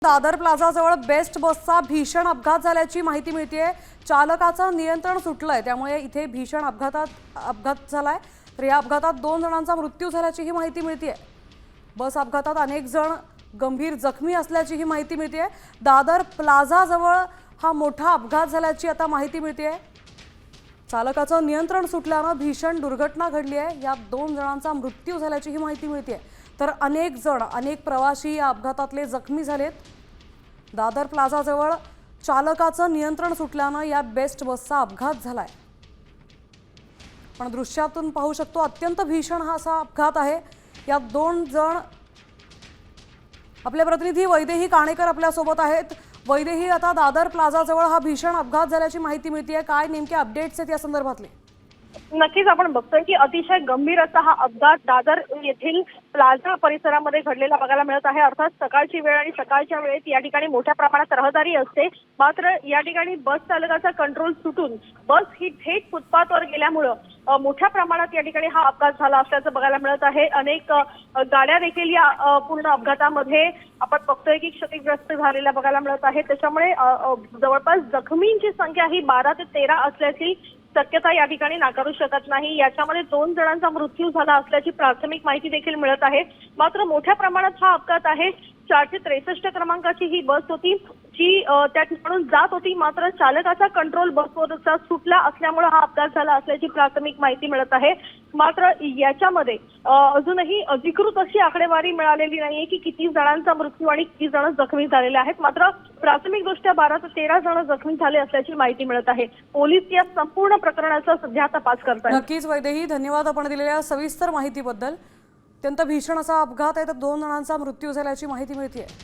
Dadar प्लाझाजवळ best बसचा भीषण अपघात झाल्याची माहिती मिळते। चालकाचं नियंत्रण सुटलंय, त्यामुळे इथे भीषण अपघात झालाय। तर या अपघातात 2 जणांचा मृत्यू झाल्याची ही माहिती मिळते। बस अपघातात अनेक जण गंभीर जखमी असल्याची ही माहिती मिळते। दादर प्लाझाजवळ हा मोठा अपघात झाल्याची आता माहिती मिळते। चालकाचं नियंत्रण सुटल्याने भीषण दुर्घटना घडली आहे। या 2 जणांचा मृत्यू झाल्याची ही माहिती मिळते। तर अनेक प्रवासी या अपघातातले जखमी झालेत। दादर प्लाझाजवळ चालकाचं नियंत्रण सुटल्याने या बेस्ट बसचा अपघात झालाय। पण दृश्यातून पाहू शकतो अत्यंत भीषण हा असा अपघात आहे। या 2 जण आपले प्रतिनिधी वैदेही काणेकर आपल्या सोबत आहेत। वैदेही, आता दादर प्लाझाजवळ हा भीषण अपघात झाल्याची माहिती मिळते, काय नेमके अपडेट्स आहेत या संदर्भातले? नक्कीच आपण बघतोय की अतिशय गंभीर असा हा अपघात दादर येथील प्लाझा परिसरामध्ये घडलेला बघायला मिळत आहे। अर्थात सकाळची वेळ आणि सकाळच्या वेळेत या ठिकाणी मोठ्या प्रमाणात रहदारी असते, मात्र या ठिकाणी बस चालकाचा कंट्रोल सुटून बस ही थेट फुटपाथवर गेल्यामुळं मोठ्या प्रमाणात या ठिकाणी हा अपघात झाला असल्याचं बघायला मिळत आहे। अनेक गाड्या देखील या पूर्ण अपघातामध्ये आपण बघतोय की क्षतिग्रस्त झालेल्या बघायला मिळत आहे। त्याच्यामुळे जवळपास जखमींची संख्या ही 12 ते 13 असल्याची शक्यता या ठिकाणी नाकारू शकत नाही। याच्यामध्ये 2 जणांचा मृत्यू झाला असल्याची प्राथमिक माहिती देखील मिळत आहे। मात्र मोठ्या प्रमाणात हा अपघात आहे। 463 क्रमांकाची ही बस होती जी त्या ठिकाणून जात होती, मात्र चालकाचा कंट्रोल बसवरचा सुटला असल्यामुळे हा अपघात झाला असल्याची प्राथमिक माहिती मिळत आहे। मात्र याच्यामध्ये अजूनही अधिकृत अशी आकडेवारी मिळालेली नाहीये की किती जणांचा मृत्यू आणि किती जण जखमी झालेले आहेत। मात्र प्राथमिकदृष्ट्या 12 ते 13 जण जखमी झाले असल्याची माहिती मिळत आहे। पोलीस या संपूर्ण प्रकरणाचा सध्या तपास करतात। नक्कीच वैदेही, धन्यवाद आपण दिलेल्या सविस्तर माहितीबद्दल। अत्यंत भीषण असा अपघात आहे, तर 2 जणांचा मृत्यू झाल्याची माहिती मिळते।